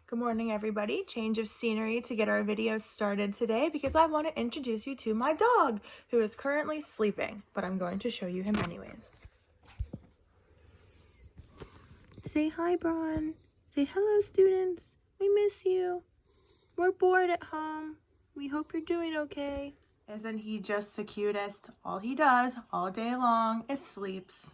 Good morning, everybody. Change of scenery to get our video started today because I want to introduce you to my dog who is currently sleeping, but I'm going to show you him anyways. Say hi, Braun. Say hello, students. We miss you. We're bored at home. We hope you're doing okay. Isn't he just the cutest? All he does all day long is sleeps.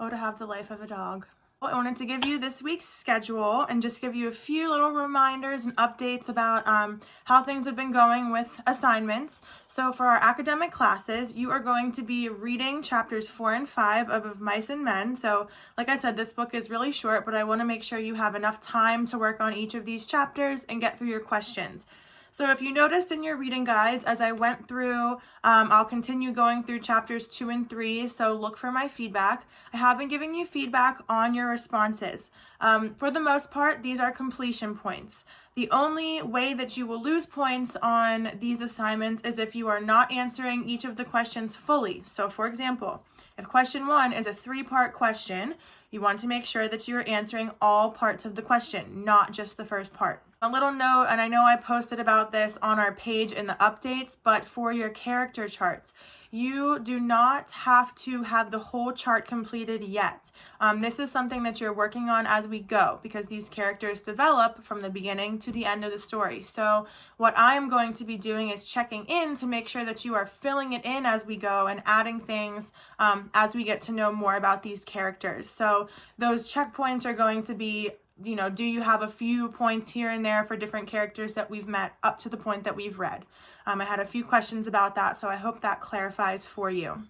Oh, to have the life of a dog. I wanted to give you this week's schedule and just give you a few little reminders and updates about how things have been going with assignments. So for our academic classes, you are going to be reading chapters 4 and 5 of Mice and Men. So like I said, this book is really short, but I want to make sure you have enough time to work on each of these chapters and get through your questions. So if you noticed in your reading guides, as I went through, I'll continue going through chapters 2 and 3, so look for my feedback. I have been giving you feedback on your responses. For the most part, these are completion points. The only way that you will lose points on these assignments is if you are not answering each of the questions fully. So for example, if question 1 is a 3-part question, you want to make sure that you are answering all parts of the question, not just the first part. A little note, and I know I posted about this on our page in the updates, but for your character charts, you do not have to have the whole chart completed yet. This is something that you're working on as we go because these characters develop from the beginning to the end of the story. So what I am going to be doing is checking in to make sure that you are filling it in as we go and adding things as we get to know more about these characters. So those checkpoints are going to be, do you have a few points here and there for different characters that we've met up to the point that we've read? I had a few questions about that, so I hope that clarifies for you.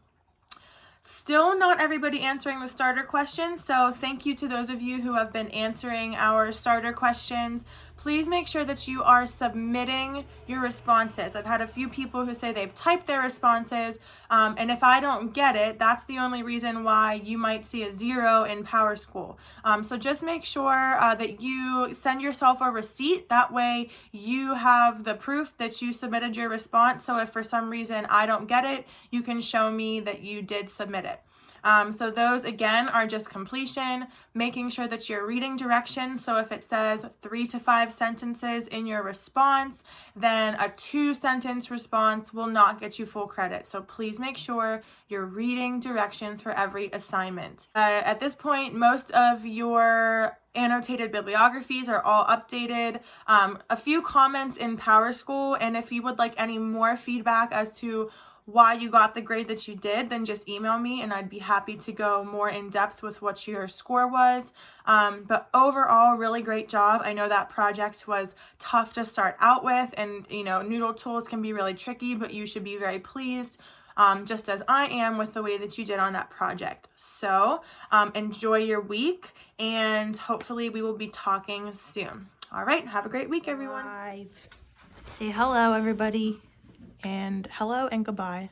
Still not everybody answering the starter questions, so thank you to those of you who have been answering our starter questions. Please make sure that you are submitting your responses. I've had a few people who say they've typed their responses, and if I don't get it, that's the only reason why you might see a 0 in PowerSchool. So just make sure that you send yourself a receipt. That way you have the proof that you submitted your response. So if for some reason I don't get it, you can show me that you did submit it. So those again are just completion, making sure that you're reading directions. So if it says 3 to 5 sentences in your response, then a 2-sentence response will not get you full credit. So please make sure you're reading directions for every assignment. At this point, most of your annotated bibliographies are all updated. A few comments in PowerSchool, and if you would like any more feedback as to why you got the grade that you did, then just email me and I'd be happy to go more in depth with what your score was. But overall, really great job. I know that project was tough to start out with, and Noodle Tools can be really tricky, but you should be very pleased, just as I am, with the way that you did on that project. So enjoy your week, and hopefully we will be talking soon. All right, have a great week, everyone. Say hello, everybody. And hello and goodbye.